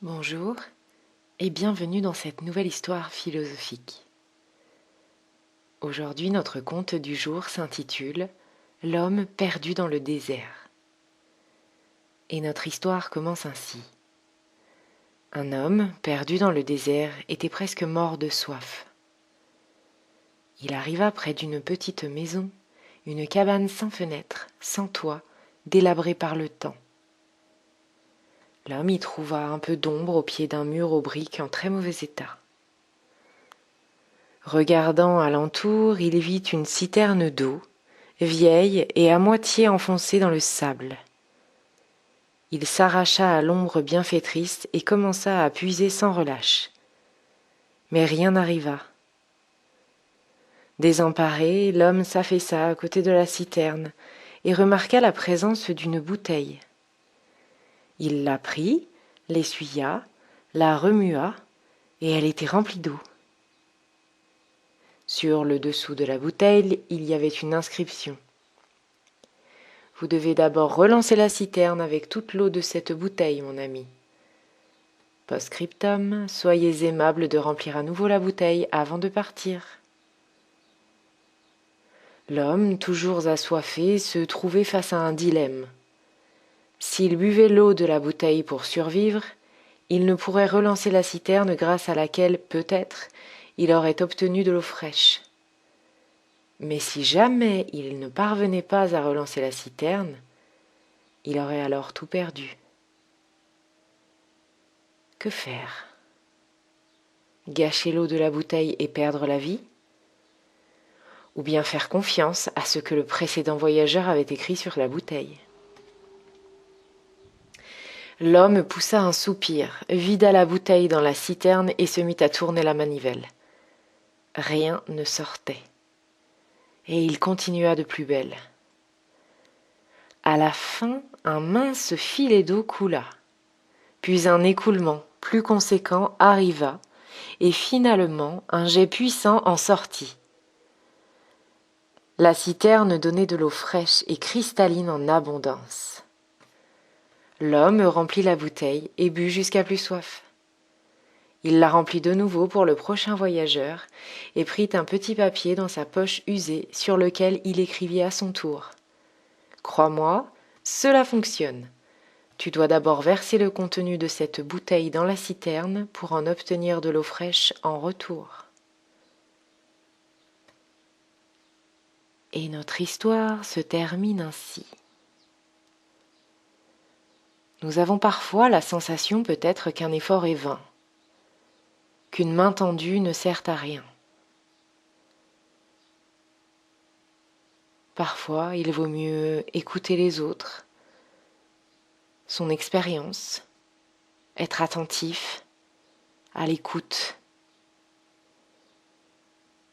Bonjour et bienvenue dans cette nouvelle histoire philosophique. Aujourd'hui, notre conte du jour s'intitule « L'homme perdu dans le désert ». Et notre histoire commence ainsi. Un homme, perdu dans le désert, était presque mort de soif. Il arriva près d'une petite maison, une cabane sans fenêtre, sans toit, délabrée par le temps. L'homme y trouva un peu d'ombre au pied d'un mur aux briques en très mauvais état. Regardant alentour, il vit une citerne d'eau, vieille et à moitié enfoncée dans le sable. Il s'arracha à l'ombre bienfaitrice et commença à puiser sans relâche. Mais rien n'arriva. Désemparé, l'homme s'affaissa à côté de la citerne et remarqua la présence d'une bouteille. Il la prit, l'essuya, la remua, et elle était remplie d'eau. Sur le dessous de la bouteille, il y avait une inscription. Vous devez d'abord relancer la citerne avec toute l'eau de cette bouteille, mon ami. Post-scriptum, soyez aimable de remplir à nouveau la bouteille avant de partir. L'homme, toujours assoiffé, se trouvait face à un dilemme. S'il buvait l'eau de la bouteille pour survivre, il ne pourrait relancer la citerne grâce à laquelle, peut-être, il aurait obtenu de l'eau fraîche. Mais si jamais il ne parvenait pas à relancer la citerne, il aurait alors tout perdu. Que faire? Gâcher l'eau de la bouteille et perdre la vie? Ou bien faire confiance à ce que le précédent voyageur avait écrit sur la bouteille? L'homme poussa un soupir, vida la bouteille dans la citerne et se mit à tourner la manivelle. Rien ne sortait. Et il continua de plus belle. À la fin, un mince filet d'eau coula. Puis un écoulement plus conséquent arriva, et finalement un jet puissant en sortit. La citerne donnait de l'eau fraîche et cristalline en abondance. L'homme remplit la bouteille et but jusqu'à plus soif. Il la remplit de nouveau pour le prochain voyageur et prit un petit papier dans sa poche usée sur lequel il écrivit à son tour. « Crois-moi, cela fonctionne. Tu dois d'abord verser le contenu de cette bouteille dans la citerne pour en obtenir de l'eau fraîche en retour. » Et notre histoire se termine ainsi. Nous avons parfois la sensation peut-être qu'un effort est vain, qu'une main tendue ne sert à rien. Parfois, il vaut mieux écouter les autres, son expérience, être attentif, à l'écoute.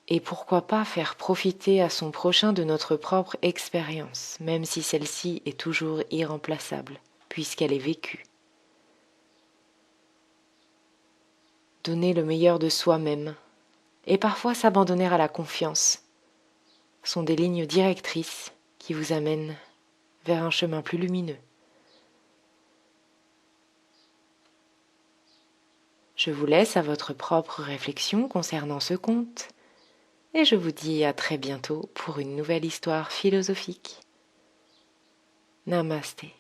Et pourquoi pas faire profiter à son prochain de notre propre expérience, même si celle-ci est toujours irremplaçable, puisqu'elle est vécue. Donner le meilleur de soi-même, et parfois s'abandonner à la confiance, sont des lignes directrices qui vous amènent vers un chemin plus lumineux. Je vous laisse à votre propre réflexion concernant ce conte, et je vous dis à très bientôt pour une nouvelle histoire philosophique. Namasté.